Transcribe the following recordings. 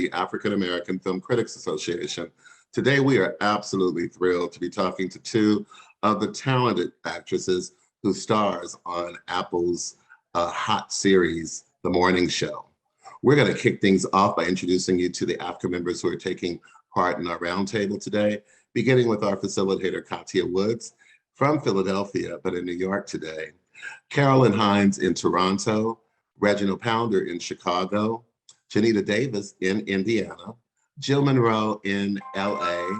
the African American Film Critics Association. Today, we are absolutely thrilled to be talking to two of the talented actresses who stars on Apple's hot series, The Morning Show. We're going to kick things off by introducing you to the AFCA members who are taking part in our roundtable today, beginning with our facilitator, Katia Woods, from Philadelphia, but in New York today, Carolyn Hines in Toronto, Reginald Pounder in Chicago, Janita Davis in Indiana, Jill Monroe in LA,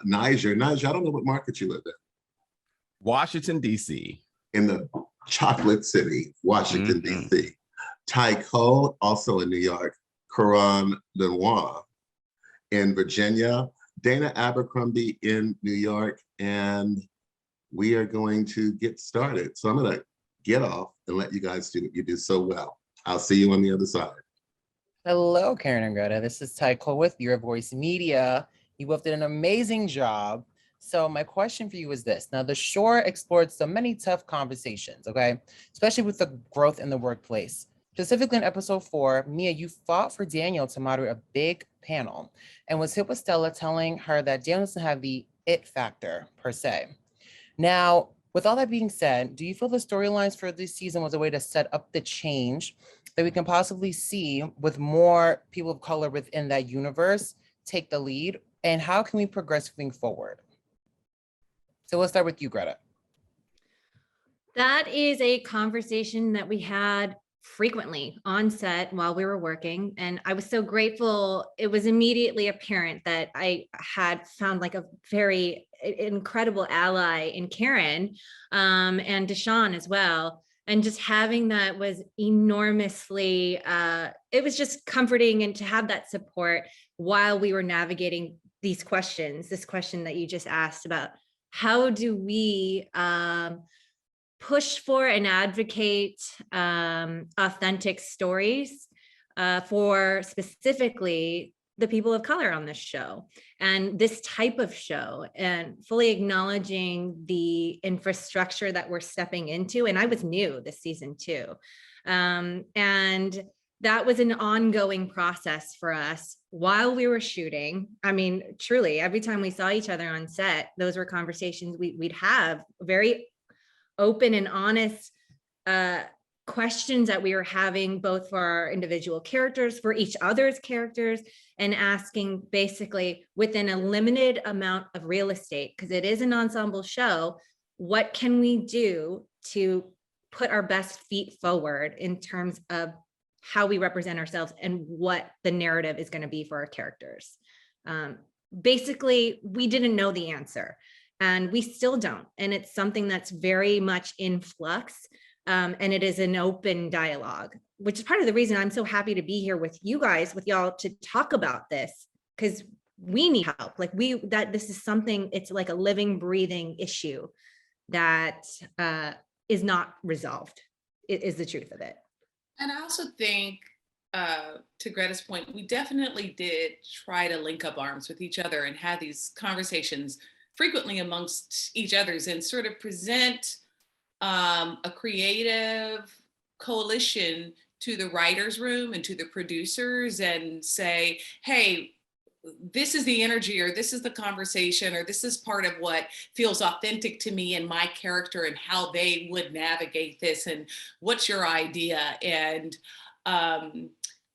Niger, I don't know what market you live in. Washington, D.C. In the chocolate city, Washington, D.C. Ty Cole, also in New York, Karan Lenoir in Virginia, Dana Abercrombie in New York, and we are going to get started. So I'm going to get off and let you guys do what you do so well. I'll see you on the other side. Hello, Karen and Greta. This is Ty Cole with Your Voice Media. You both did an amazing job. So my question for you is this. Now, the show explored so many tough conversations, okay? Especially with the growth in the workplace. Specifically in episode 4, Mia, you fought for Daniel to moderate a big panel and was hit with Stella telling her that Daniel doesn't have the it factor per se. Now, with all that being said, do you feel the storylines for this season was a way to set up the change that we can possibly see with more people of color within that universe take the lead? And how can we progress moving forward? So let's start with you, Greta. That is a conversation that we had frequently on set while we were working. And I was so grateful. It was immediately apparent that I had found like a very incredible ally in Karen and Deshawn as well. And just having that was enormously, it was just comforting, and to have that support while we were navigating these questions, this question that you just asked about, how do we push for and advocate authentic stories for specifically the people of color on this show and this type of show, and fully acknowledging the infrastructure that we're stepping into. And I was new this season too. And that was an ongoing process for us while we were shooting. I mean, truly, every time we saw each other on set, those were conversations we'd have, very open and honest questions that we were having, both for our individual characters, for each other's characters, and asking basically within a limited amount of real estate, because it is an ensemble show, what can we do to put our best feet forward in terms of how we represent ourselves and what the narrative is going to be for our characters. Basically, we didn't know the answer, and we still don't. And it's something that's very much in flux. And it is an open dialogue, which is part of the reason I'm so happy to be here with you guys, with y'all, to talk about this, because we need help. Like this is something, it's like a living, breathing issue that is not resolved. It is the truth of it. And I also think, to Greta's point, we definitely did try to link up arms with each other and have these conversations frequently amongst each others and sort of present a creative coalition to the writer's room and to the producers and say, hey, this is the energy, or this is the conversation, or this is part of what feels authentic to me and my character and how they would navigate this, and what's your idea? And,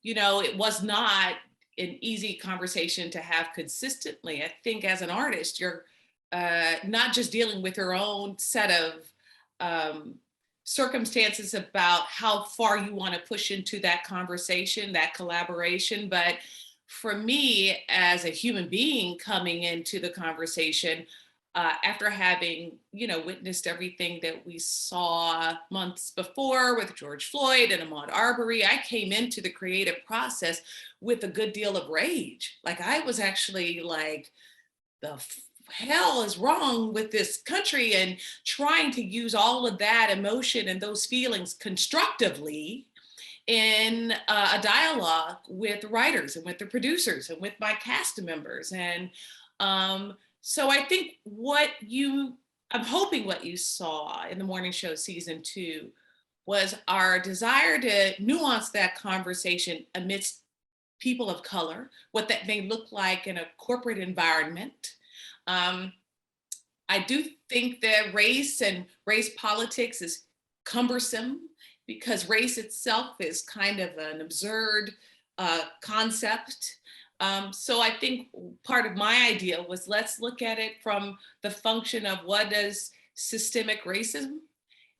it was not an easy conversation to have consistently. I think as an artist, you're not just dealing with your own set of circumstances about how far you want to push into that conversation, that collaboration. But for me, as a human being coming into the conversation, after having, witnessed everything that we saw months before with George Floyd and Ahmaud Arbery, I came into the creative process with a good deal of rage. Like, I was actually like, the hell is wrong with this country, and trying to use all of that emotion and those feelings constructively in a dialogue with writers and with the producers and with my cast members. And so I think I'm hoping what you saw in the morning show season 2 was our desire to nuance that conversation amidst people of color, what that may look like in a corporate environment. I do think that race and race politics is cumbersome because race itself is kind of an absurd concept. So I think part of my idea was, let's look at it from the function of what is systemic racism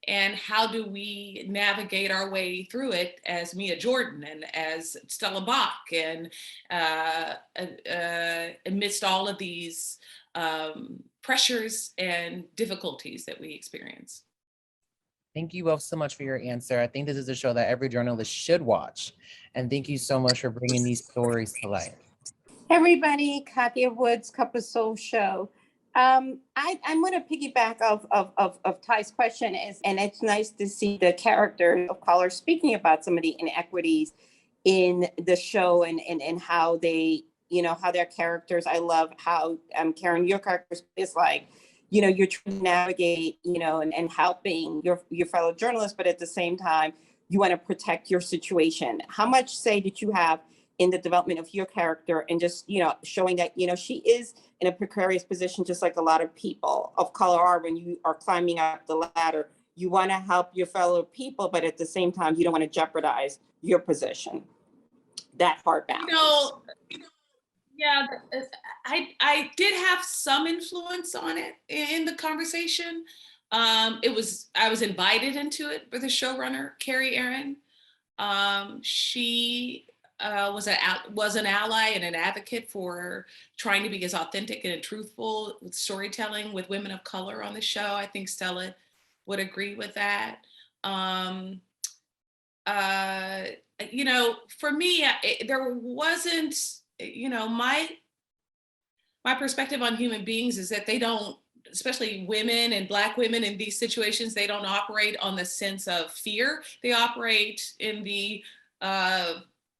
and how do we navigate our way through it as Mia Jordan and as Stella Bak and amidst all of these pressures and difficulties that we experience. Thank you both so much for your answer. I think this is a show that every journalist should watch. And thank you so much for bringing these stories to life. Hey everybody, Katya Woods, Cup of Soul Show. I'm going to piggyback of Ty's question, and it's nice to see the characters of color speaking about some of the inequities in the show and how they, how their characters. I love how Karen, your character is like, you're trying to navigate, and helping your fellow journalists, but at the same time, you want to protect your situation. How much say did you have in the development of your character and just, showing that, she is in a precarious position, just like a lot of people of color are when you are climbing up the ladder. You want to help your fellow people, but at the same time, you don't want to jeopardize your position. That hard balance. Yeah, I did have some influence on it in the conversation. I was invited into it by the showrunner, Carrie Aaron. She was an ally and an advocate for trying to be as authentic and truthful with storytelling with women of color on the show. I think Stella would agree with that. For me, there wasn't, my perspective on human beings is that they don't, especially women and Black women in these situations, they don't operate on the sense of fear. They operate in the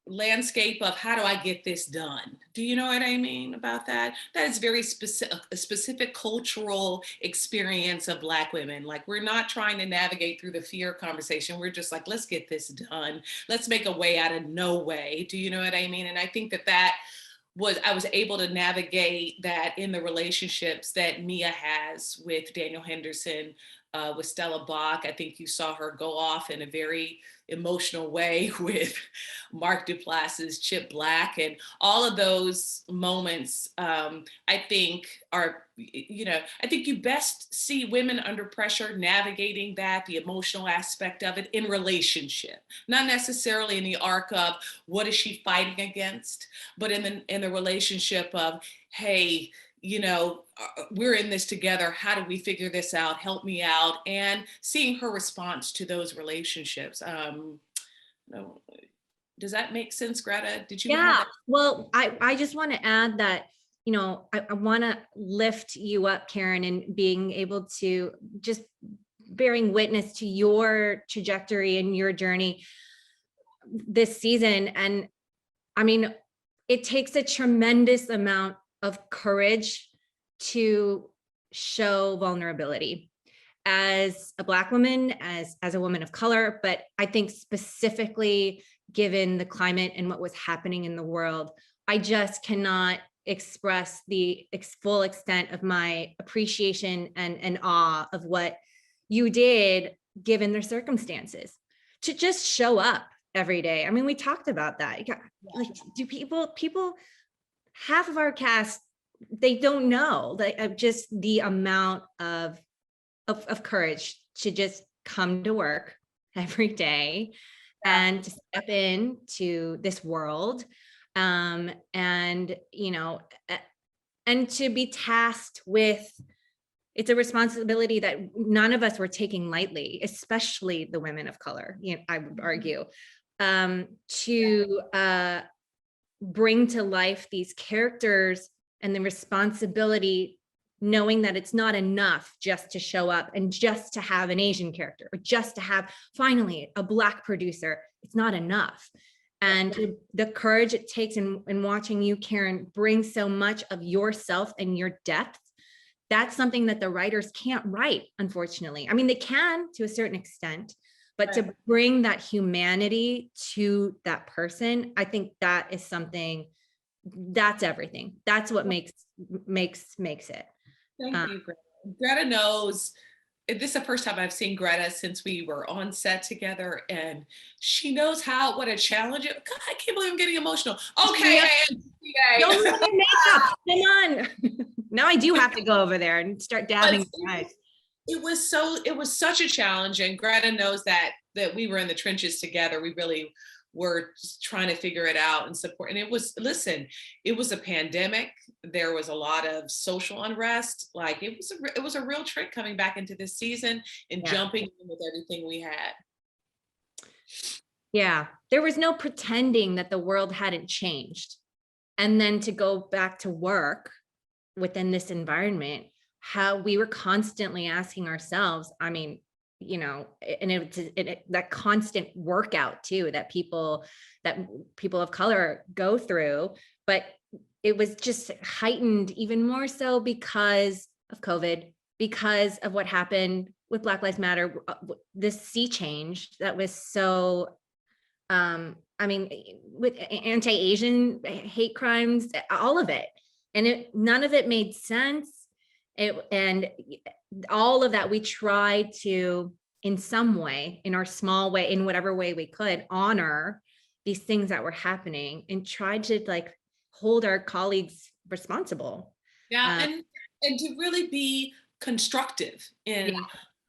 landscape of how do I get this done? Do you know what I mean about that? That is very specific cultural experience of Black women. Like, we're not trying to navigate through the fear conversation. We're just like, let's get this done. Let's make a way out of no way. Do you know what I mean? And I think that I was able to navigate that in the relationships that Mia has with Daniel Henderson, with Stella Bak. I think you saw her go off in a very emotional way with Mark Duplass's Chip Black, and all of those moments, I think are, I think you best see women under pressure navigating that, the emotional aspect of it in relationship, not necessarily in the arc of what is she fighting against, but in the relationship of, hey, we're in this together. How do we figure this out? Help me out. And seeing her response to those relationships. Does that make sense, Greta? Did you? Yeah. Well, I just want to add that, I want to lift you up, Karen, and being able to just bearing witness to your trajectory and your journey this season. And I mean, it takes a tremendous amount of courage to show vulnerability as a Black woman, as a woman of color, but I think specifically given the climate and what was happening in the world, I just cannot express the full extent of my appreciation and awe of what you did given their circumstances, to just show up every day. I mean, we talked about that. Like, do people, half of our cast, they don't know just the amount of courage to just come to work every day and to step into this world, and to be tasked with, it's a responsibility that none of us were taking lightly, especially the women of color, I would argue, to bring to life these characters and the responsibility, knowing that it's not enough just to show up and just to have an Asian character or just to have finally a Black producer. It's not enough. And the courage it takes in watching you, Karen, bring so much of yourself and your depth, that's something that the writers can't write, unfortunately. I mean, they can to a certain extent, but to bring that humanity to that person, I think that is something, that's everything. That's what makes it. Thank you, Greta. Greta knows. This is the first time I've seen Greta since we were on set together, and she knows what a challenge it. God, I can't believe I'm getting emotional. Okay, Don't look at makeup. Come on. Now I do have to go over there and start dabbing your eyes. It was such a challenge, and Greta knows that we were in the trenches together. We really were just trying to figure it out and support. And it was a pandemic. There was a lot of social unrest. Like it was a real trick coming back into this season and jumping in with everything we had. Yeah, there was no pretending that the world hadn't changed. And then to go back to work within this environment, how we were constantly asking ourselves, I mean, you know, and that constant workout too, that people of color go through, but it was just heightened even more so because of COVID, because of what happened with Black Lives Matter, this sea change that was so, I mean, with anti-Asian hate crimes, all of it. And none of it made sense. And all of that, we tried to, in some way, in our small way, in whatever way we could, honor these things that were happening and tried to like hold our colleagues responsible. Yeah, and to really be constructive in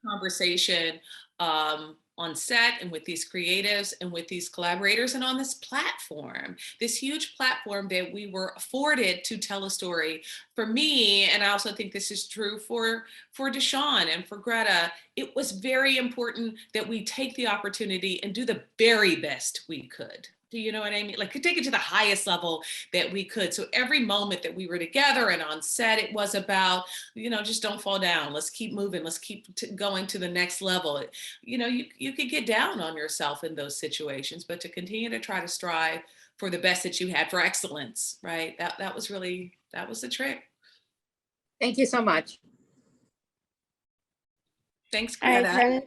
conversation on set and with these creatives and with these collaborators and on this platform, this huge platform that we were afforded to tell a story. For me, and I also think this is true for Deshaun and for Greta, it was very important that we take the opportunity and do the very best we could. Do you know what I mean? Like take it to the highest level that we could. So every moment that we were together and on set, it was about, you know, just don't fall down. Let's keep moving. Let's keep going to the next level. You know, you could get down on yourself in those situations, but to continue to try to strive for the best that you had, for excellence, right? That was the trick. Thank you so much. Thanks, Greta.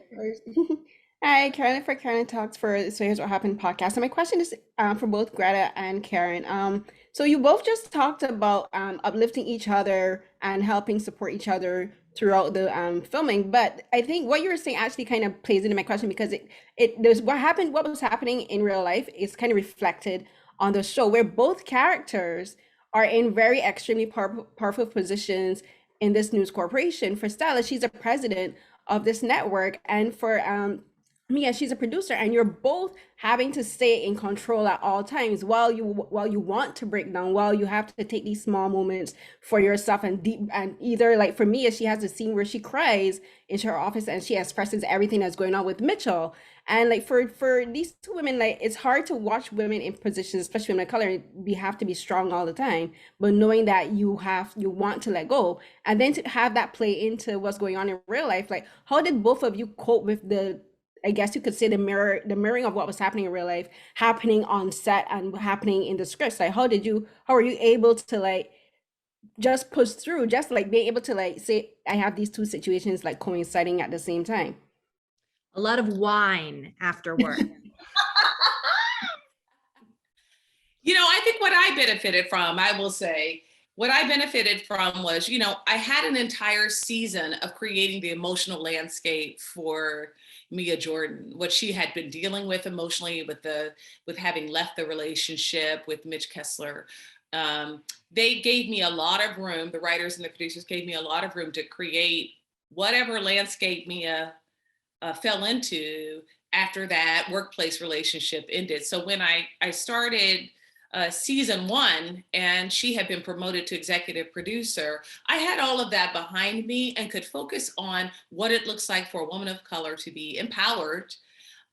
Hi, Karen for Karen Talks for So Here's What Happened podcast. So my question is for both Greta and Karen. So you both just talked about uplifting each other and helping support each other throughout the filming. But I think what you were saying actually kind of plays into my question, because there's what was happening in real life is kind of reflected on the show, where both characters are in very extremely powerful positions in this news corporation. For Stella, she's a president of this network, and for Mia, she's a producer, and you're both having to stay in control at all times while you want to break down, while you have to take these small moments for yourself and either, like for Mia, she has a scene where she cries into her office and she expresses everything that's going on with Mitchell. And like for these two women, like it's hard to watch women in positions, especially women of color, we have to be strong all the time, but knowing that you want to let go, and then to have that play into what's going on in real life. Like, how did both of you cope with I guess you could say the mirroring of what was happening in real life, happening on set and happening in the scripts? Like, how are you able to like just push through, just like being able to like say, I have these two situations like coinciding at the same time? A lot of wine after work. You know, I think what I benefited from, I will say, what I benefited from was, you know, I had an entire season of creating the emotional landscape for Mia Jordan, what she had been dealing with emotionally with having left the relationship with Mitch Kessler. They gave me a lot of room, the writers and the producers gave me a lot of room to create whatever landscape Mia fell into after that workplace relationship ended. So when I started season 1 and she had been promoted to executive producer, I had all of that behind me and could focus on what it looks like for a woman of color to be empowered,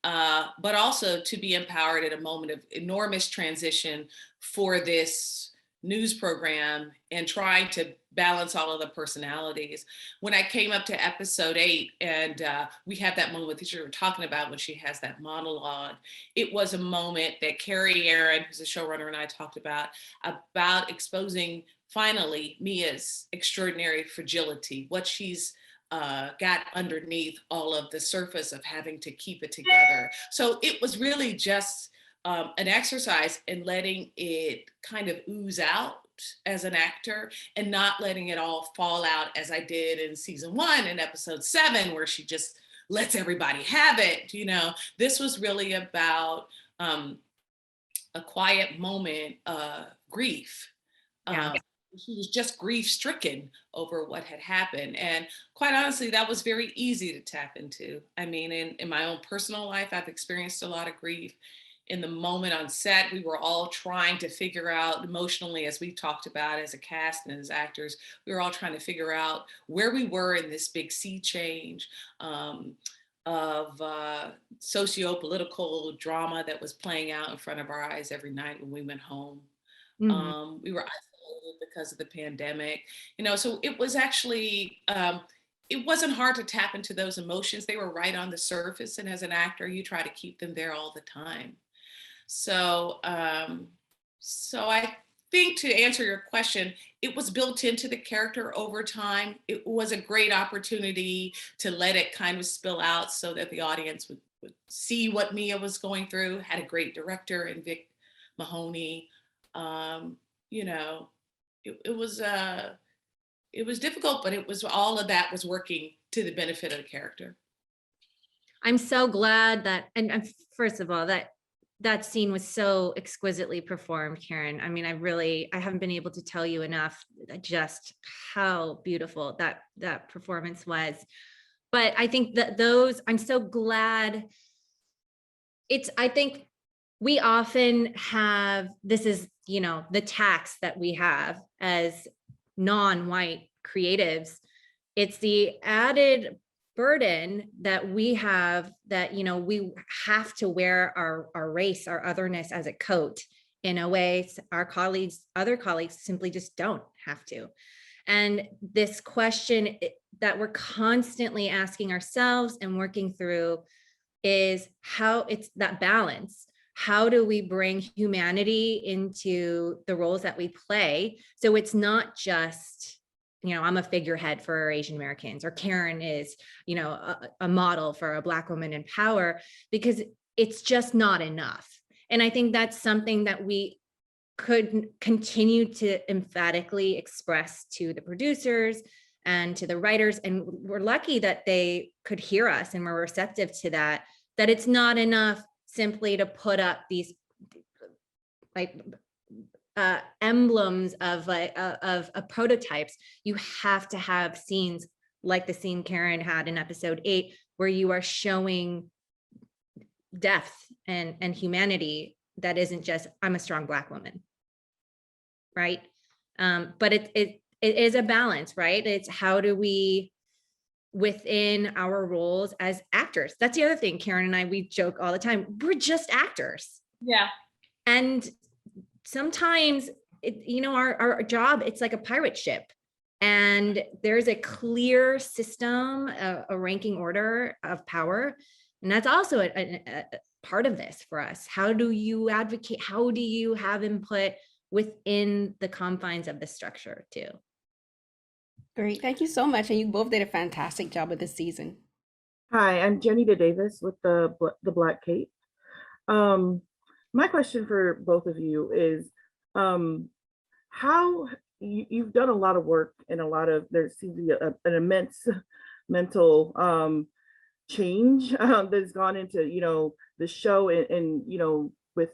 but also to be empowered at a moment of enormous transition for this news program and trying to balance all of the personalities. When I came up to episode 8 and we had that moment that you were talking about when she has that monologue, it was a moment that Carrie Aaron, who's a showrunner, and I talked about exposing finally Mia's extraordinary fragility, what she's got underneath all of the surface of having to keep it together. So it was really just an exercise in letting it kind of ooze out as an actor and not letting it all fall out as I did in season 1 in episode 7, where she just lets everybody have it. This was really about a quiet moment of grief. Yeah. She was just grief stricken over what had happened. And quite honestly, that was very easy to tap into. I mean, in my own personal life, I've experienced a lot of grief. In the moment on set, we were all trying to figure out emotionally, as we talked about as a cast and as actors, we were all trying to figure out where we were in this big sea change of socio-political drama that was playing out in front of our eyes every night when we went home. Mhm. We were isolated because of the pandemic, so it was actually, it wasn't hard to tap into those emotions. They were right on the surface. And as an actor, you try to keep them there all the time. So I think, to answer your question, it was built into the character over time. It was a great opportunity to let it kind of spill out so that the audience would see what Mia was going through. Had a great director in Vic Mahoney. It was difficult, but it was all of that was working to the benefit of the character. I'm so glad that, and first of all, that scene was so exquisitely performed, Karen. I mean, I haven't been able to tell you enough just how beautiful that performance was. But I think that I'm so glad. I think we often have, this is, the tax that we have as non-white creatives. It's the added burden that we have that, we have to wear our race, our otherness as a coat in a way other colleagues simply just don't have to. And this question that we're constantly asking ourselves and working through is how it's that balance. How do we bring humanity into the roles that we play? So it's not just, I'm a figurehead for Asian Americans, or Karen is, a model for a Black woman in power, because it's just not enough. And I think that's something that we could continue to emphatically express to the producers and to the writers. And we're lucky that they could hear us and we're receptive to that it's not enough simply to put up these emblems of prototypes. You have to have scenes like the scene Karen had in episode 8, where you are showing depth and humanity that isn't just, I'm a strong Black woman, right? But it is a balance, right? It's how do we, within our roles as actors. That's the other thing, Karen and I, we joke all the time, we're just actors. Yeah. And sometimes, our job, it's like a pirate ship. And there's a clear system, a ranking order of power. And that's also a part of this for us. How do you advocate? How do you have input within the confines of the structure too? Great, thank you so much. And you both did a fantastic job with this season. Hi, I'm Jenny Davis with the Black Cape. My question for both of you is, how you've done a lot of work and there seems to be an immense mental change that's gone into the show and with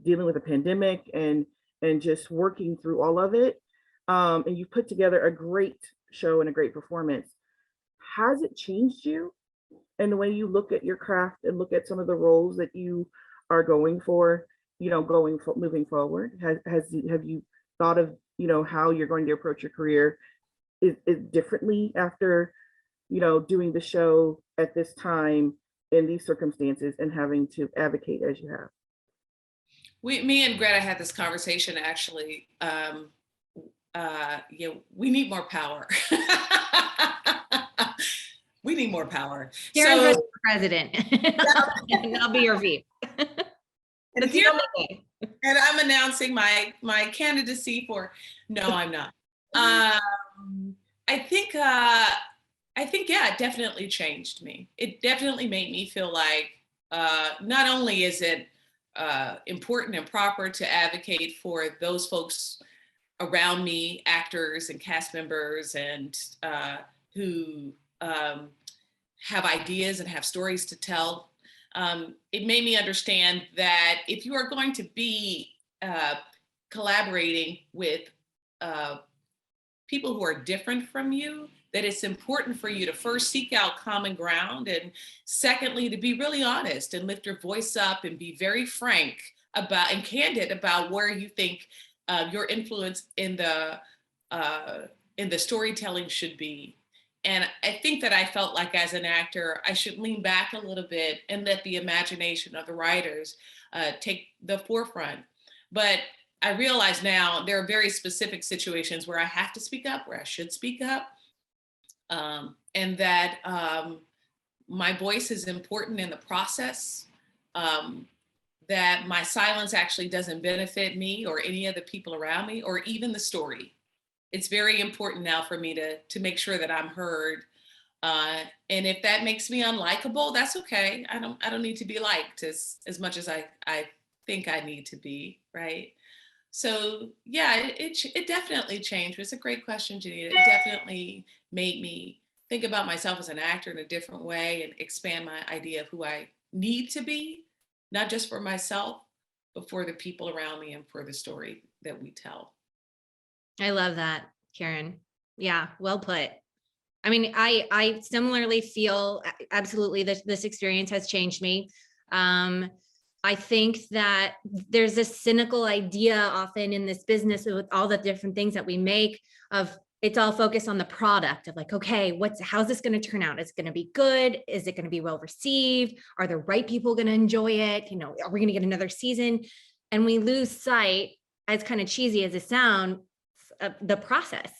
dealing with a pandemic and just working through all of it. And you've put together a great show and a great performance. Has it changed you and the way you look at your craft and look at some of the roles that you are going for, moving forward? Have you thought of, how you're going to approach your career is differently after, doing the show at this time in these circumstances and having to advocate as you have? Me and Greta had this conversation actually. We need more power. We need more power. Karen's so, president. And I'll be your VP. And I'm announcing my candidacy for. No, I'm not. I think I think, yeah, it definitely changed me. It definitely made me feel like not only is it important and proper to advocate for those folks around me, actors and cast members, and who have ideas and have stories to tell. It made me understand that if you are going to be collaborating with people who are different from you, that it's important for you to first seek out common ground, and secondly, to be really honest and lift your voice up and be very frank about and candid about where you think your influence in the storytelling should be. And I think that I felt like as an actor, I should lean back a little bit and let the imagination of the writers take the forefront. But I realize now there are very specific situations where I have to speak up, where I should speak up, and that my voice is important in the process, that my silence actually doesn't benefit me or any of the people around me or even the story. It's very important now for me to make sure that I'm heard. And if that makes me unlikable, that's okay. I don't need to be liked as much as I think I need to be, right? So yeah, it definitely changed. It's a great question, Janita. It definitely made me think about myself as an actor in a different way and expand my idea of who I need to be, not just for myself, but for the people around me and for the story that we tell. I love that, Karen. Yeah, well put. I mean, I similarly feel absolutely this experience has changed me. I think that there's this cynical idea often in this business with all the different things that we make of it's all focused on the product of like, okay, how's this going to turn out? Is it going to be good? Is it going to be well received? Are the right people going to enjoy it? You know, are we going to get another season? And we lose sight, as kind of cheesy as it sounds, the process.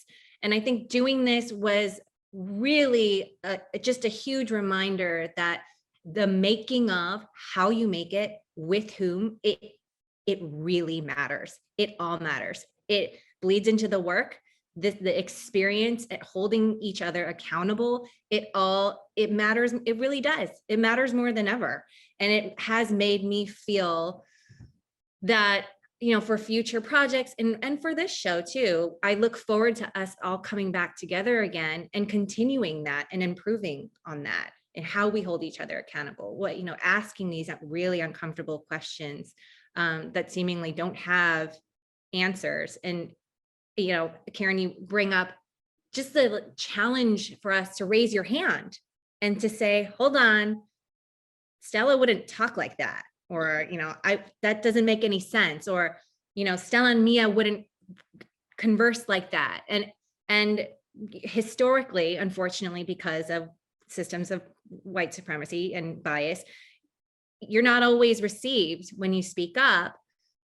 And I think doing this was really just a huge reminder that the making of, how you make it, with whom, it really matters. It all matters. It bleeds into the work, the experience at holding each other accountable. It matters. It really does. It matters more than ever. And it has made me feel that, you know, for future projects and for this show too, I look forward to us all coming back together again and continuing that and improving on that and how we hold each other accountable. Asking these really uncomfortable questions that seemingly don't have answers. And, you know, Karen, you bring up just the challenge for us to raise your hand and to say, hold on, Stella wouldn't talk like that. Or, you know, that doesn't make any sense. Or, you know, Stella and Mia wouldn't converse like that. And historically, unfortunately, because of systems of white supremacy and bias, you're not always received when you speak up,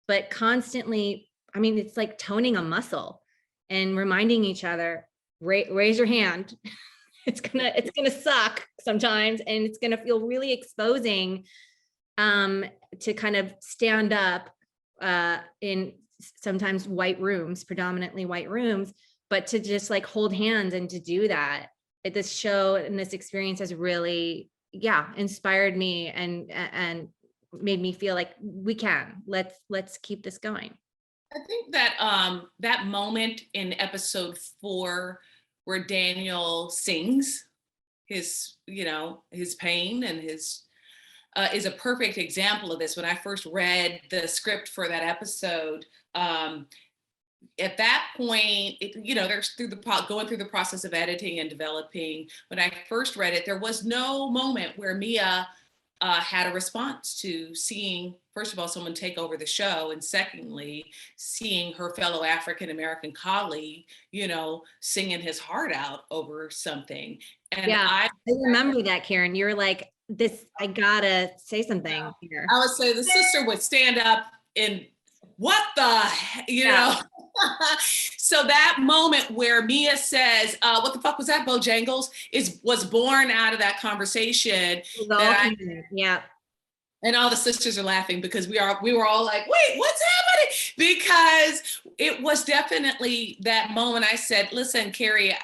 but constantly, I mean, it's like toning a muscle and reminding each other, raise your hand. It's gonna suck sometimes, and it's gonna feel really exposing to kind of stand up in sometimes white rooms, predominantly white rooms, but to just like hold hands and to do that. This show and this experience has really, inspired me and made me feel like we can. Let's keep this going. I think that that moment in episode 4 where Daniel sings his pain and his is a perfect example of this. When I first read the script for that episode, at that point, there's going through the process of editing and developing. When I first read it, there was no moment where Mia had a response to seeing, first of all, someone take over the show, and secondly, seeing her fellow African-American colleague, singing his heart out over something. And I remember that, Karen. You were like, I gotta say something here. I would say the sister would stand up and what the, know? So that moment where Mia says, what the fuck was that, Bojangles, was born out of that conversation. And all the sisters are laughing because we were all like, wait, what's happening? Because it was definitely that moment I said, listen, Carrie,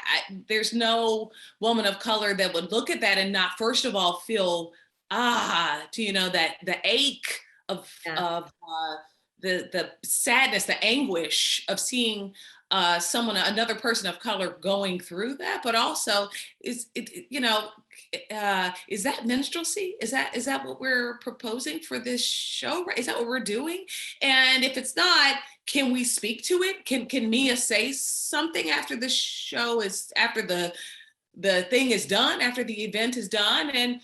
there's no woman of color that would look at that and not, first of all, feel, that the ache of the sadness, the anguish of seeing another person of color going through that, but also is that minstrelsy? Is that what we're proposing for this show? Right? Is that what we're doing? And if it's not, can we speak to it? Can Mia say something after the show after the thing is done, after the event is done? And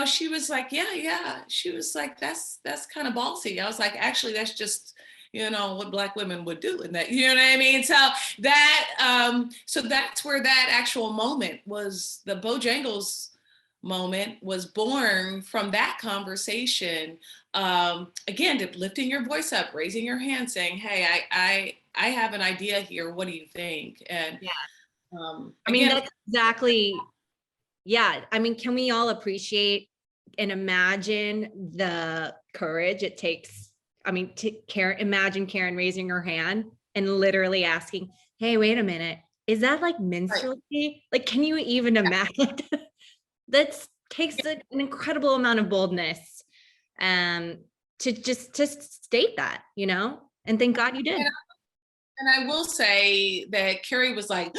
she was like, yeah. She was like, that's kind of ballsy. I was like, actually, that's just what Black women would do in that, you know what I mean? So that, so that's where that actual moment was. The Bojangles moment was born from that conversation. Again, lifting your voice up, raising your hand, saying, hey, I have an idea here. What do you think? And I mean, that's exactly, I mean, can we all appreciate and imagine the courage it takes? I mean, imagine Karen raising her hand and literally asking, hey, wait a minute, is that like minstrelsy? Right. Like, can you even imagine? That takes an incredible amount of boldness to state that, and thank God you did. And I will say that Carrie was like,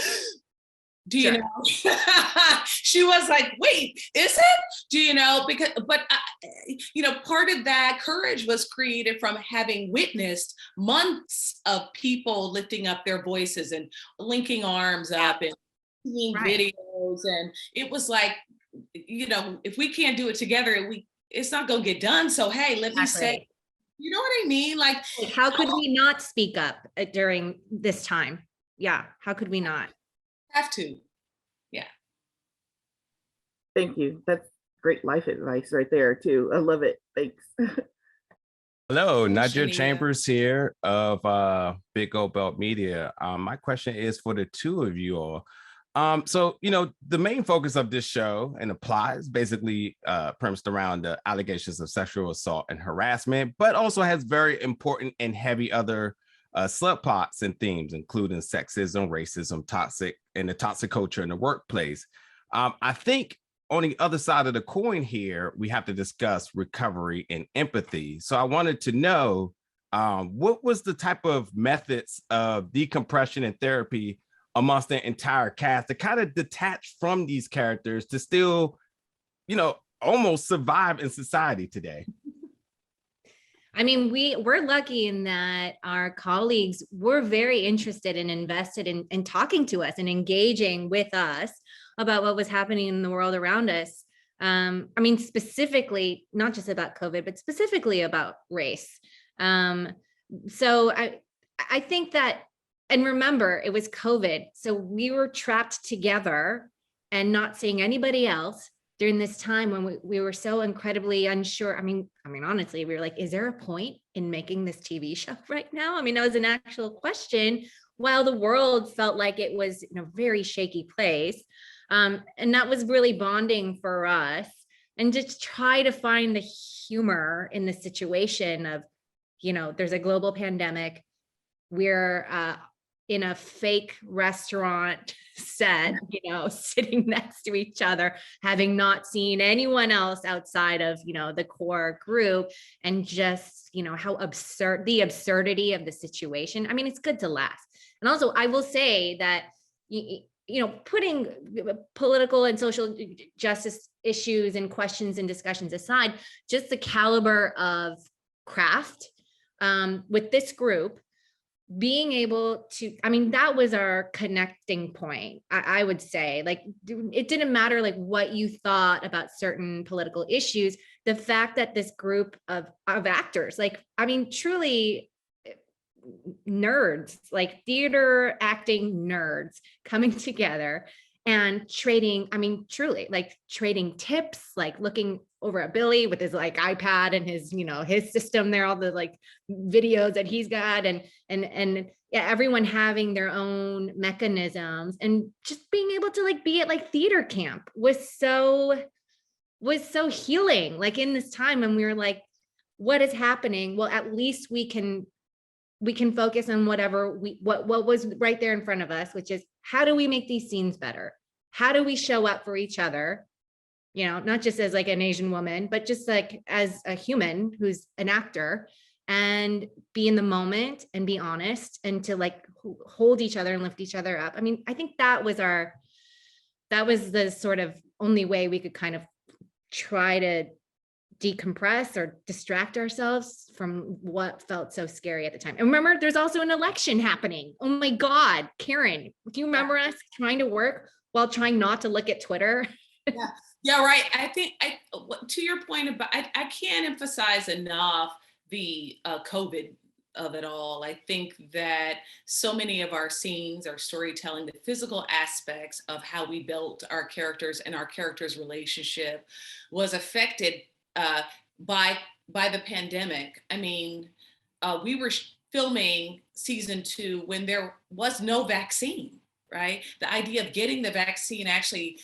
do you know? She was like, wait, is it? Do you know? But part of that courage was created from having witnessed months of people lifting up their voices and linking arms up and seeing videos. And it was like, if we can't do it together, it's not going to get done. So, hey, let me say, you know what I mean? Like, how could we not speak up during this time? Yeah. How could we not? Have to. Yeah. Thank you. That's great life advice right there too. I love it. Thanks. Hello, Nadia Chambers here of Big Gold Belt Media. My question is for the two of you all. So, the main focus of this show and applies basically premised around the allegations of sexual assault and harassment, but also has very important and heavy other subplots and themes, including sexism, racism, the toxic culture in the workplace. I think on the other side of the coin here, we have to discuss recovery and empathy. So I wanted to know what was the type of methods of decompression and therapy amongst the entire cast to kind of detach from these characters to still, almost survive in society today? I mean, we're lucky in that our colleagues were very interested and invested in talking to us and engaging with us about what was happening in the world around us. I mean, specifically, not just about COVID, but specifically about race. So I think that, and remember, it was COVID. So we were trapped together and not seeing anybody else during this time when we were so incredibly unsure. I mean, honestly, we were like, is there a point in making this TV show right now? I mean, that was an actual question while the world felt like it was in a very shaky place. And that was really bonding for us, and just try to find the humor in the situation of, there's a global pandemic. We're in a fake restaurant set, sitting next to each other, having not seen anyone else outside of, the core group, and just, how absurd, the absurdity of the situation. I mean, it's good to laugh. And also, I will say that, putting political and social justice issues and questions and discussions aside, just the caliber of craft with this group, being able to, that was our connecting point. I would say, like, it didn't matter like what you thought about certain political issues. The fact that this group of actors, truly nerds, like theater acting nerds, coming together and trading, truly like trading tips, like looking over at Billy with his like iPad and his, his system there, all the like videos that he's got, and everyone having their own mechanisms, and just being able to like be at like theater camp was so healing, like in this time. And we were like, what is happening, well, at least we can focus on what was right there in front of us, which is, how do we make these scenes better? How do we show up for each other? You know, not just as like an Asian woman, but just like as a human who's an actor, and be in the moment and be honest, and to like hold each other and lift each other up. I mean, I think that was the sort of only way we could kind of try to decompress or distract ourselves from what felt so scary at the time. And remember, there's also an election happening. Oh my God, Karen, do you remember us trying to work while trying not to look at Twitter? Yeah, right. I think to your point about, I can't emphasize enough the COVID of it all. I think that so many of our scenes, our storytelling, the physical aspects of how we built our characters and our characters' relationship was affected by the pandemic. I mean, we were filming season 2 when there was no vaccine, right? The idea of getting the vaccine actually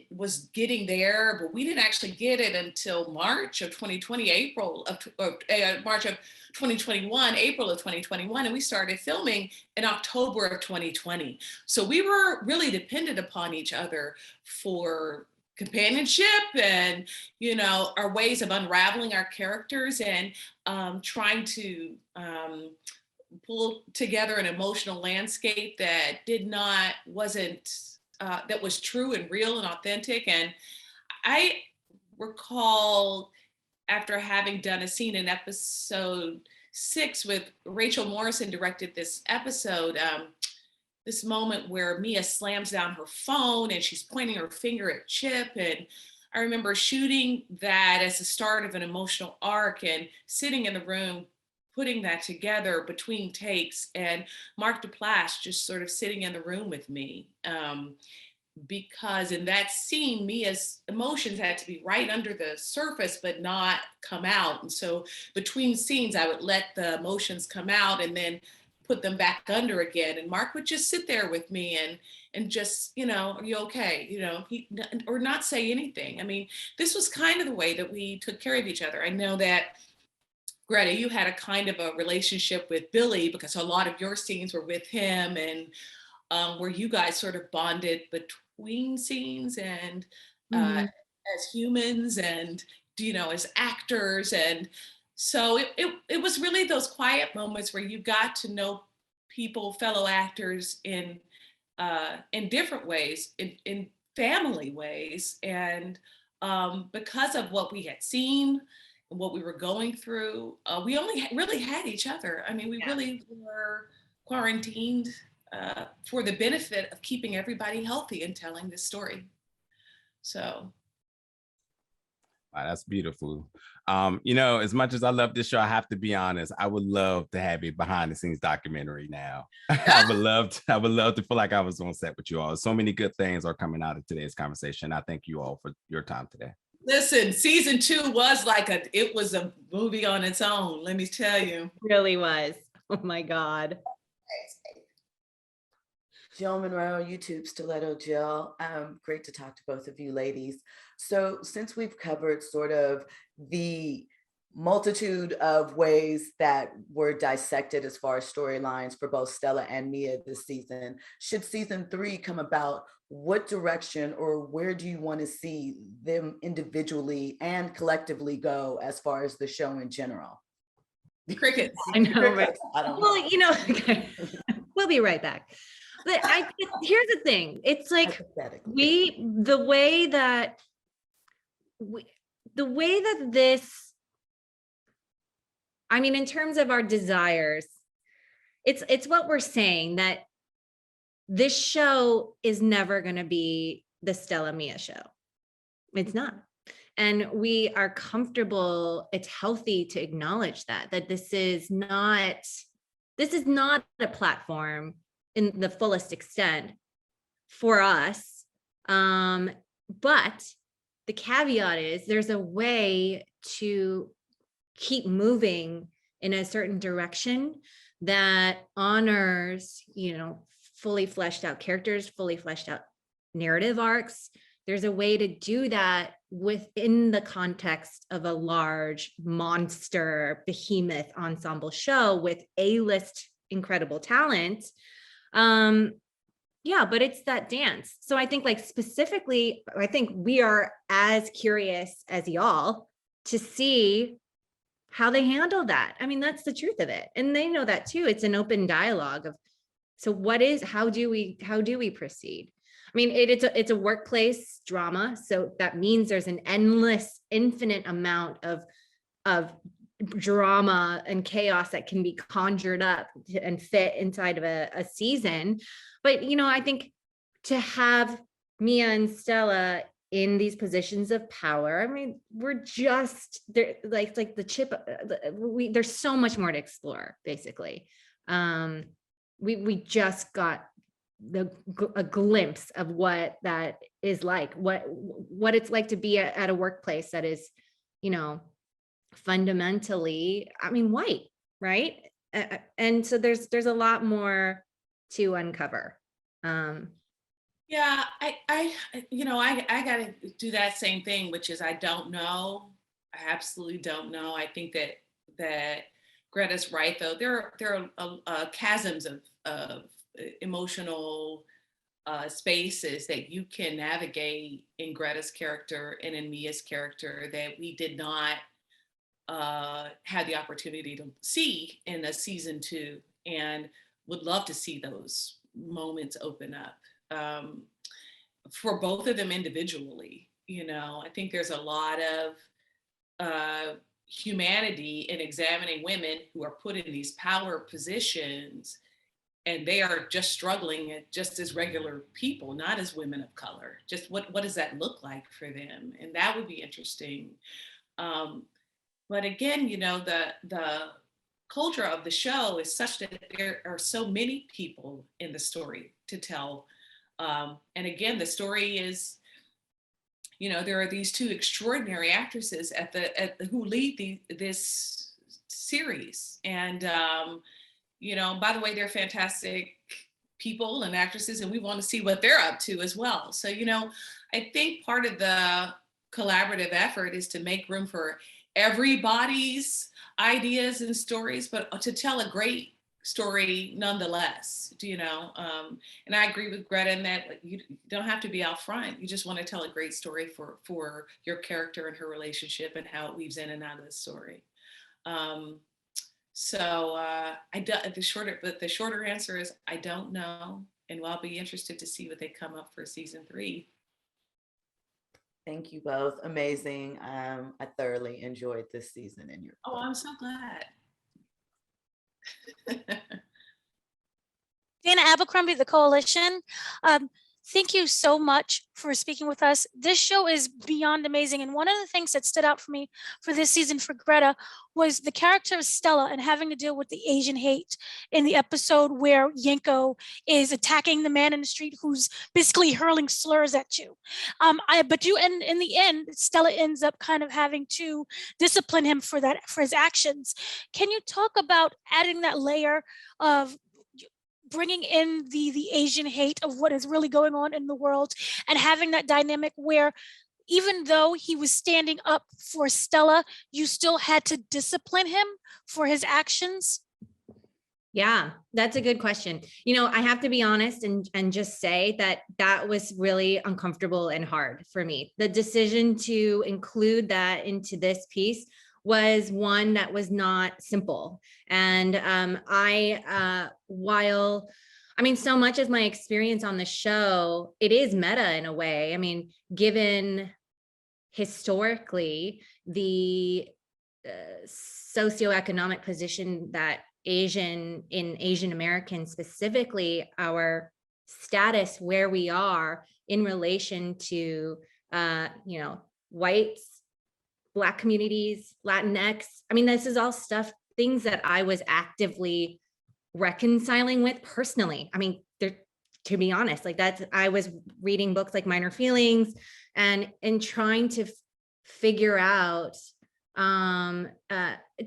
was getting there, but we didn't actually get it until March of 2020, March of 2021, April of 2021, and we started filming in October of 2020. So we were really dependent upon each other for companionship and, you know, our ways of unraveling our characters and trying to pull together an emotional landscape that that was true and real and authentic. And I recall, after having done a scene in episode 6 with Rachel Morrison directed this episode, this moment where Mia slams down her phone and she's pointing her finger at Chip. And I remember shooting that as the start of an emotional arc and sitting in the room, putting that together between takes, and Mark Duplass just sort of sitting in the room with me. Because in that scene, Mia's emotions had to be right under the surface, but not come out. And so between scenes, I would let the emotions come out and then put them back under again. And Mark would just sit there with me and just, you know, are you okay? You know, or not say anything. I mean, this was kind of the way that we took care of each other. I know that, Greta, you had a kind of a relationship with Billy because a lot of your scenes were with him, and where you guys sort of bonded between scenes and as humans and, you know, as actors. And so it was really those quiet moments where you got to know people, fellow actors in different ways, in family ways. And because of what we had seen, what we were going through, we only really had each other. I mean, we really were quarantined for the benefit of keeping everybody healthy and telling this story. So. Wow, that's beautiful. You know, as much as I love this show, I have to be honest, I would love to have a behind the scenes documentary now. I would love to feel like I was on set with you all. So many good things are coming out of today's conversation. I thank you all for your time today. Listen, season 2 was it was a movie on its own, let me tell you. It really was. Oh my God. Jill Monroe, YouTube, Stiletto Jill. Great to talk to both of you ladies. So since we've covered sort of the multitude of ways that were dissected as far as storylines for both Stella and Mia this season, should season 3 come about, what direction or where do you want to see them individually and collectively go as far as the show in general? Crickets. I know, right? I don't know. Well, you know, okay. We'll be right back. But here's the thing. It's like the way that this, I mean, in terms of our desires, it's what we're saying, that this show is never going to be the Stella Mia show. It's not. And we are comfortable, it's healthy to acknowledge that this is not a platform in the fullest extent for us. But the caveat is there's a way to keep moving in a certain direction that honors, you know, fully fleshed out characters, fully fleshed out narrative arcs. there's a way to do that within the context of a large monster behemoth ensemble show with A-list incredible talent. Yeah, but it's that dance. So I think like specifically, I think we are as curious as y'all to see how they handle that. I mean, that's the truth of it. And they know that too. It's an open dialogue of, so what is, how do we proceed? I mean, it's a workplace drama. So that means there's an endless, infinite amount of drama and chaos that can be conjured up and fit inside of a season. But, you know, I think to have Mia and Stella in these positions of power, I mean, we're just there, like the chip, there's so much more to explore, basically. We just got a glimpse of what that is like, what it's like to be at a workplace that is, you know, fundamentally, I mean, white, right? And so there's a lot more to uncover. Yeah, I gotta do that same thing, which is I don't know. I absolutely don't know. I think that Greta's right, though. There are chasms of emotional spaces that you can navigate in Greta's character and in Mia's character that we did not had the opportunity to see in a season 2, and would love to see those moments open up for both of them individually. You know, I think there's a lot of humanity in examining women who are put in these power positions, and they are just struggling just as regular people, not as women of color. Just what does that look like for them? And that would be interesting. But again, you know, the culture of the show is such that there are so many people in the story to tell. And again, the story is, you know, there are these 2 extraordinary actresses who lead this series. And, you know, by the way, they're fantastic people and actresses, and we want to see what they're up to as well. So, you know, I think part of the collaborative effort is to make room for everybody's ideas and stories, but to tell a great story nonetheless, you know. And I agree with Greta in that, like, you don't have to be out front. You just want to tell a great story for your character and her relationship and how it weaves in and out of the story. The shorter answer is I don't know, and I'll be interested to see what they come up for season 3. Thank you both. Amazing. I thoroughly enjoyed this season and your. Oh, I'm so glad. Dana Abercrombie, the Koalition. Thank you so much for speaking with us. This show is beyond amazing. And one of the things that stood out for me for this season for Greta was the character of Stella and having to deal with the Asian hate in the episode where Yenko is attacking the man in the street who's basically hurling slurs at you. But in the end, Stella ends up kind of having to discipline him for his actions. Can you talk about adding that layer of bringing in the Asian hate of what is really going on in the world and having that dynamic where even though he was standing up for Stella, you still had to discipline him for his actions? Yeah, that's a good question. You know, I have to be honest and just say that was really uncomfortable and hard for me. The decision to include that into this piece was one that was not simple. And while, I mean, so much of my experience on the show, it is meta in a way. I mean, given historically the socioeconomic position that Asian Americans specifically, our status where we are in relation to, you know, whites, Black communities, Latinx. I mean, this is all things that I was actively reconciling with personally. I mean, to be honest, like I was reading books like Minor Feelings and trying to figure out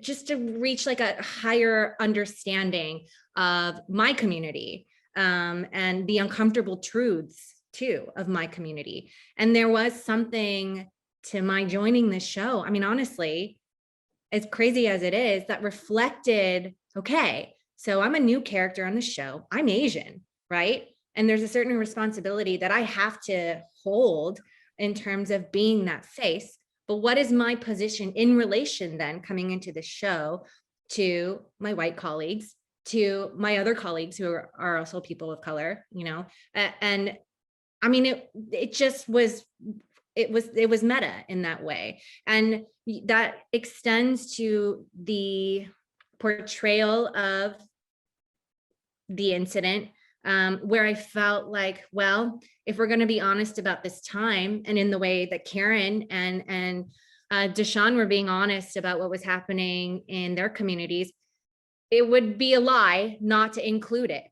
just to reach like a higher understanding of my community and the uncomfortable truths too of my community. And there was something to my joining this show. I mean, honestly, as crazy as it is, that reflected, okay, so I'm a new character on the show. I'm Asian, right? And there's a certain responsibility that I have to hold in terms of being that face. But what is my position in relation then coming into the show to my white colleagues, to my other colleagues who are also people of color, you know? And I mean, it just was, it was meta in that way. And that extends to the portrayal of the incident, where I felt like, well, if we're going to be honest about this time, and in the way that Karen and Deshaun were being honest about what was happening in their communities, it would be a lie not to include it.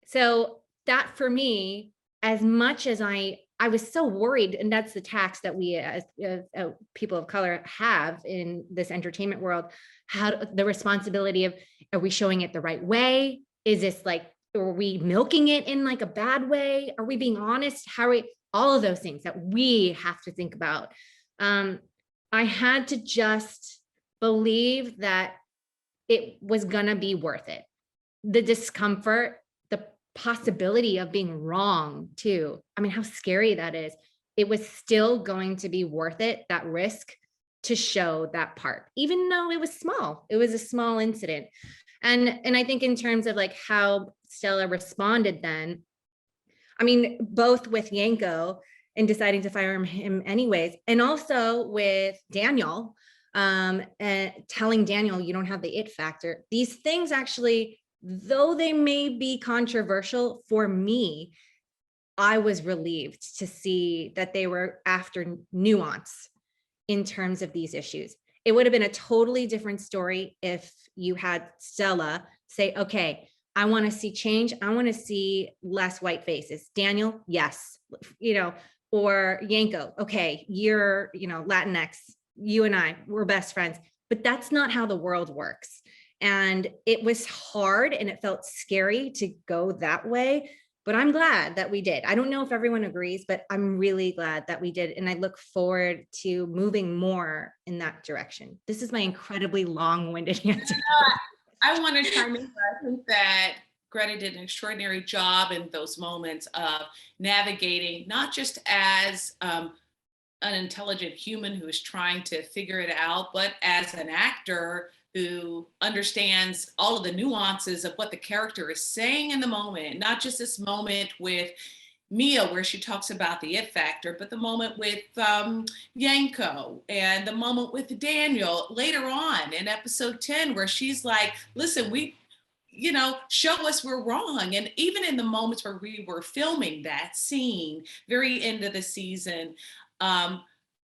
So that for me, as much as I was so worried, and that's the tax that we as people of color have in this entertainment world, how the responsibility of, are we showing it the right way? Is this like, are we milking it in like a bad way? Are we being honest? How are we, all of those things that we have to think about. I had to just believe that it was gonna be worth it. The discomfort, the possibility of being wrong too. I mean, how scary that is. It was still going to be worth it, that risk, to show that part, even though it was small. It was a small incident. And I think in terms of like how Stella responded then, I mean, both with Yanko and deciding to fire him anyways, and also with Daniel, and telling Daniel, you don't have the it factor. These things actually, though they may be controversial for me, I was relieved to see that they were after nuance in terms of these issues. It would have been a totally different story if you had Stella say, okay, I want to see change. I want to see less white faces. Daniel, yes, you know, or Yanko, okay, you're, you know, Latinx, you and I, we're best friends, but that's not how the world works. And it was hard and it felt scary to go that way, but I'm glad that we did. I don't know if everyone agrees, but I'm really glad that we did. And I look forward to moving more in that direction. This is my incredibly long-winded answer. I want to chime in. I think that Greta did an extraordinary job in those moments of navigating, not just as an intelligent human who is trying to figure it out, but as an actor who understands all of the nuances of what the character is saying in the moment, not just this moment with Mia, where she talks about the it factor, but the moment with Yanko and the moment with Daniel later on in episode 10, where she's like, listen, we, you know, show us we're wrong. And even in the moments where we were filming that scene, very end of the season,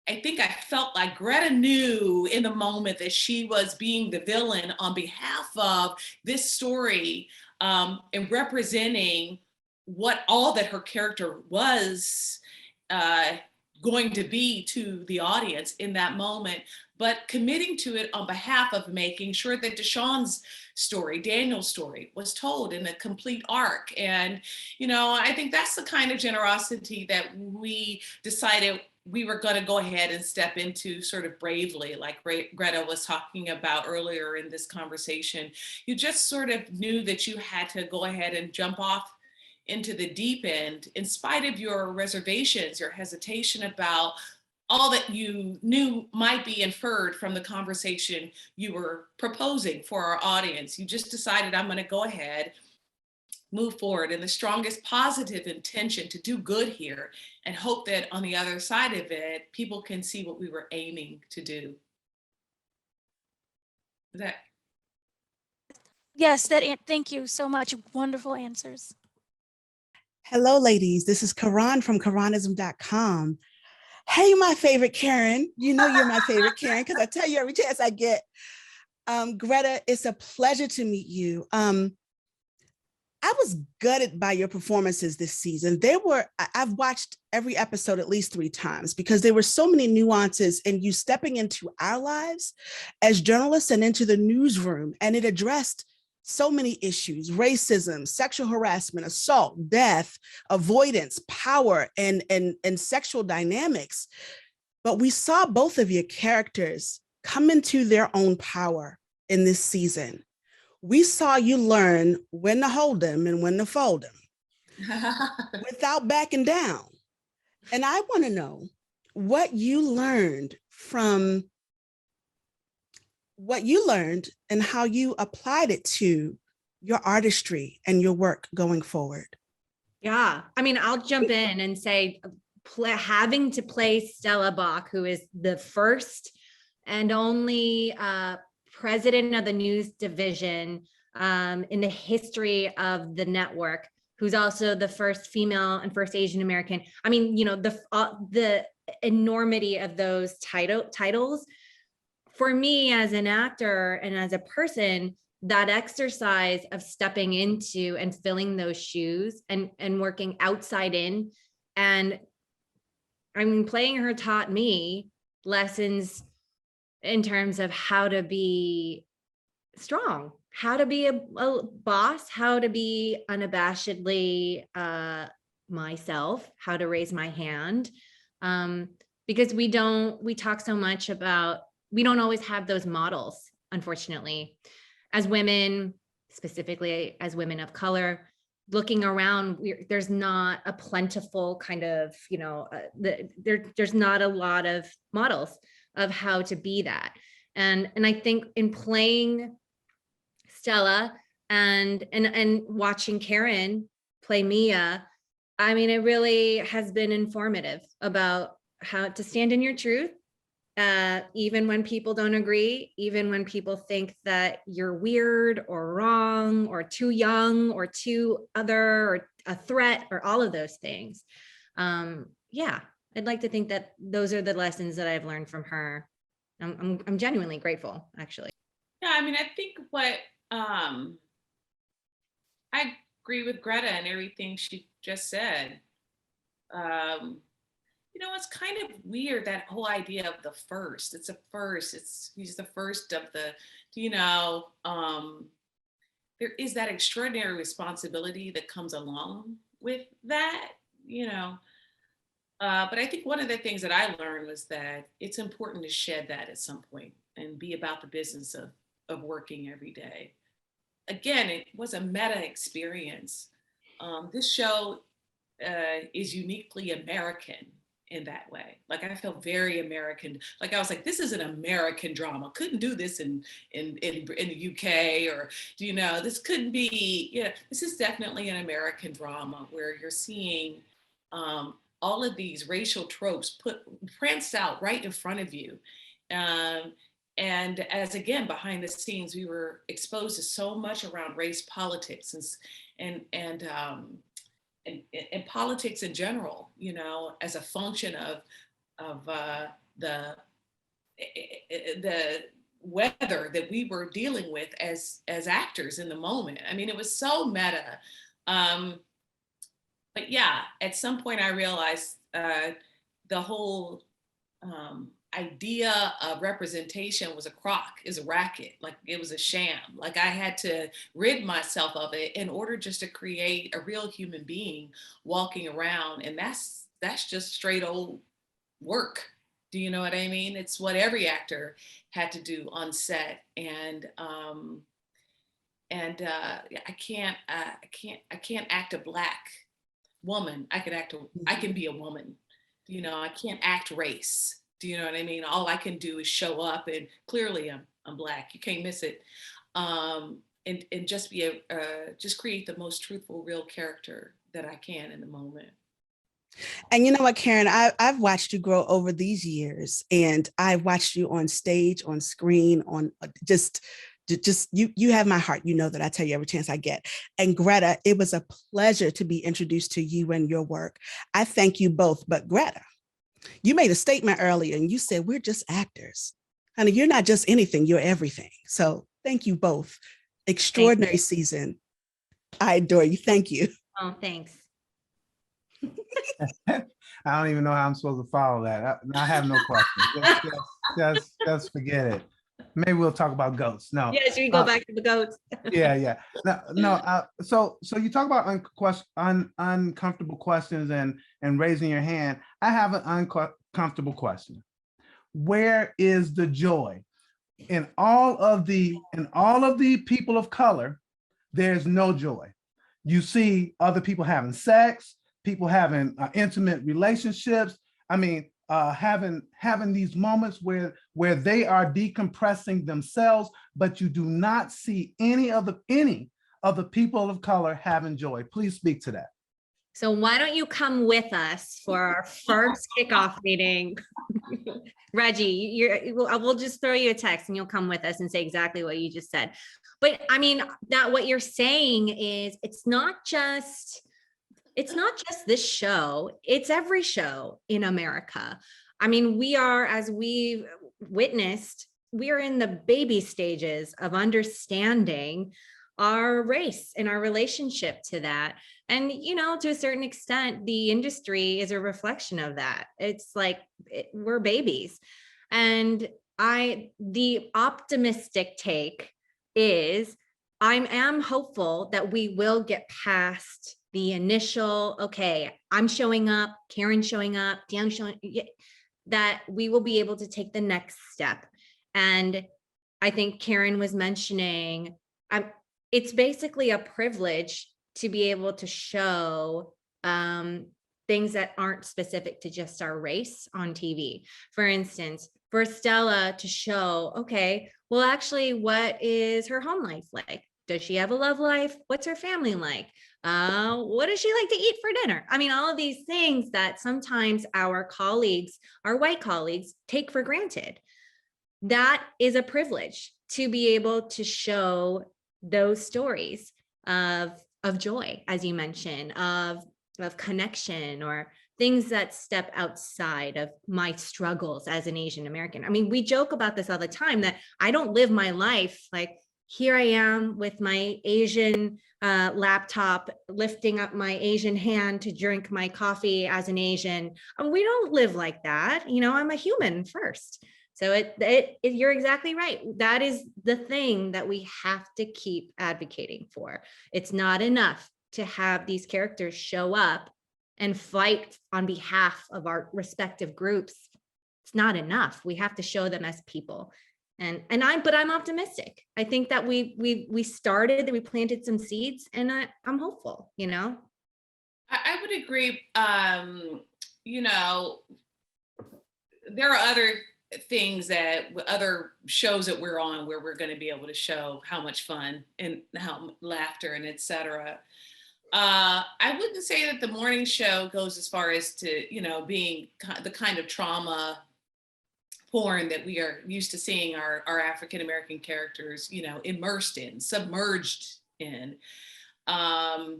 I think I felt like Greta knew in the moment that she was being the villain on behalf of this story, and representing what all that her character was going to be to the audience in that moment, but committing to it on behalf of making sure that Deshaun's story, Daniel's story, was told in a complete arc. And, you know, I think that's the kind of generosity that we decided we were going to go ahead and step into sort of bravely, like Greta was talking about earlier in this conversation. You just sort of knew that you had to go ahead and jump off into the deep end, in spite of your reservations, your hesitation about all that you knew might be inferred from the conversation you were proposing for our audience. You just decided, I'm going to go ahead, move forward in the strongest positive intention to do good here, and hope that on the other side of it, people can see what we were aiming to do. Yes, thank you so much. Wonderful answers. Hello, ladies. This is Karan from Karanism.com. Hey, my favorite Karen. You know you're my favorite Karen because I tell you every chance I get. Greta, it's a pleasure to meet you. I was gutted by your performances this season. I've watched every episode at least 3 times because there were so many nuances in you stepping into our lives as journalists and into the newsroom, and it addressed so many issues: racism, sexual harassment, assault, death, avoidance, power, and sexual dynamics. But we saw both of your characters come into their own power in this season. We saw you learn when to hold them and when to fold them without backing down. And I want to know what you learned and how you applied it to your artistry and your work going forward. Yeah, I mean, I'll jump in and say having to play Stella Bak, who is the first and only president of the news division in the history of the network, who's also the first female and first Asian American. I mean, you know, the enormity of those titles. For me as an actor and as a person, that exercise of stepping into and filling those shoes and working outside in, and I mean, playing her taught me lessons in terms of how to be strong, how to be a boss, how to be unabashedly myself, how to raise my hand. Because we talk so much about, we don't always have those models, unfortunately. As women, specifically as women of color, looking around, there's not a plentiful kind of, you know, there's not a lot of models of how to be that. And I think in playing Stella and watching Karen play Mia, I mean, it really has been informative about how to stand in your truth, even when people don't agree, even when people think that you're weird or wrong or too young or too other or a threat or all of those things. Yeah, I'd like to think that those are the lessons that I've learned from her. I'm genuinely grateful, actually. Yeah, I mean, I think what I agree with Greta and everything she just said. You know, it's kind of weird, that whole idea of the first. It's a first. He's the first of the, you know, there is that extraordinary responsibility that comes along with that, you know. But I think one of the things that I learned was that it's important to shed that at some point and be about the business of working every day. Again, it was a meta experience. This show is uniquely American in that way. Like, I felt very American. Like, I was like, this is an American drama. Couldn't do this in the UK, or, you know, this couldn't be, you know, this is definitely an American drama where you're seeing all of these racial tropes pranced out right in front of you. And as, again, behind the scenes, we were exposed to so much around race politics and politics in general, you know, as a function of the weather that we were dealing with as actors in the moment. I mean, it was so meta. But yeah, at some point I realized the whole idea of representation was is a racket. Like, it was a sham. Like, I had to rid myself of it in order just to create a real human being walking around. And that's just straight old work. Do you know what I mean? It's what every actor had to do on set. And I can't act a Black woman. I can be a woman. You know, I can't act race. Do you know what I mean? All I can do is show up, and clearly I'm Black. You can't miss it. And just be just create the most truthful, real character that I can in the moment. And you know what, Karen, I've watched you grow over these years, and I've watched you on stage, on screen, on just you have my heart. You know that I tell you every chance I get. And Greta, it was a pleasure to be introduced to you and your work. I thank you both. But Greta, you made a statement earlier and you said, we're just actors. Honey, you're not just anything, you're everything. So thank you both. Extraordinary season. I adore you. Thank you. Oh, thanks. I don't even know how I'm supposed to follow that. I have no questions. Just forget it. maybe we'll talk about goats. No. Yes, we go back to the goats. Yeah. No. So you talk about uncomfortable questions and raising your hand. I have an uncomfortable question. Where is the joy in all of the people of color? There's no joy. You see other people having sex, people having intimate relationships. I mean, having these moments where they are decompressing themselves, but you do not see any of the people of color having joy. Please speak to that. So why don't you come with us for our first kickoff meeting? Reggie, we'll just throw you a text and you'll come with us and say exactly what you just said. But I mean, that what you're saying is it's not just this show, it's every show in America. I mean, we are, as we've witnessed, we are in the baby stages of understanding our race and our relationship to that. And, you know, to a certain extent, the industry is a reflection of that. It's like, we're babies. And the optimistic take is I am hopeful that we will get past the initial, okay, I'm showing up, Karen's showing up, Dan's showing, that we will be able to take the next step. And I think Karen was mentioning, it's basically a privilege to be able to show things that aren't specific to just our race on TV. For instance, for Stella to show, okay, well, actually, what is her home life like? Does she have a love life? What's her family like? What does she like to eat for dinner? I mean, all of these things that sometimes our colleagues, our white colleagues, take for granted. That is a privilege to be able to show those stories of joy, as you mentioned, of connection, or things that step outside of my struggles as an Asian American. I mean, we joke about this all the time, that I don't live my life like, here I am with my Asian laptop, lifting up my Asian hand to drink my coffee as an Asian. We don't live like that. You know, I'm a human first. So you're exactly right. That is the thing that we have to keep advocating for. It's not enough to have these characters show up and fight on behalf of our respective groups. It's not enough. We have to show them as people. But I'm optimistic. I think that we planted some seeds, and I'm hopeful, you know. I would agree. You know, there are other things other shows that we're on where we're going to be able to show how much fun and how laughter and etc. I wouldn't say that the morning show goes as far as to, you know, being the kind of trauma porn that we are used to seeing our African-American characters, you know, immersed in, submerged in. But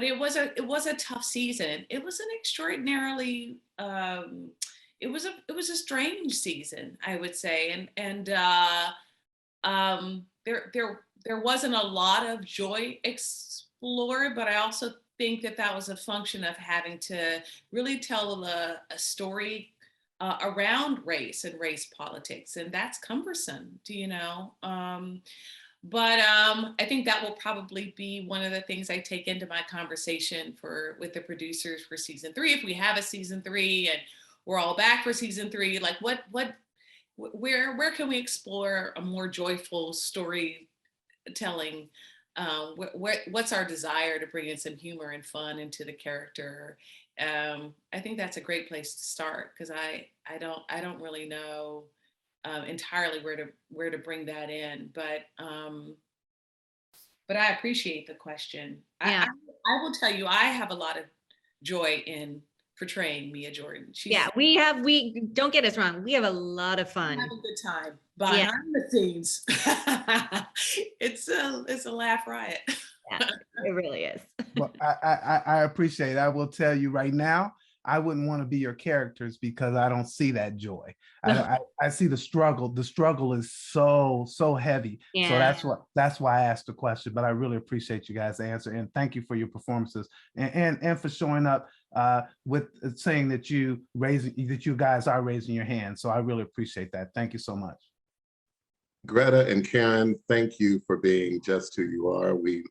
it was a tough season. It was an extraordinarily, it was a strange season, I would say. And there wasn't a lot of joy explored, but I also think that was a function of having to really tell a story around race and race politics, and that's cumbersome, you know. But I think that will probably be one of the things I take into my conversation with the producers for season 3, if we have a season 3 and we're all back for season 3. Like, where can we explore a more joyful storytelling? What's our desire to bring in some humor and fun into the character? I think that's a great place to start, because I don't really know entirely where to bring that in, but I appreciate the question. Yeah. I will tell you, I have a lot of joy in portraying Mia Jordan. We don't get us wrong, we have a lot of fun. We have a good time behind the scenes. It's a laugh riot. Yeah, it really is. Well, I appreciate it. I will tell you right now, I wouldn't want to be your characters because I don't see that joy. I see the struggle. The struggle is so heavy. Yeah. So that's why I asked the question. But I really appreciate you guys' answer, and thank you for your performances and for showing up with saying that you guys are raising your hand. So I really appreciate that. Thank you so much. Greta and Karen, thank you for being just who you are. We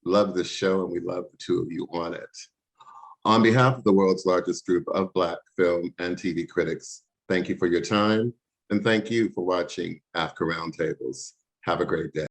love this show and we love the two of you on it. On behalf of the world's largest group of Black film and TV critics, thank you for your time and thank you for watching Africa Roundtables. Have a great day.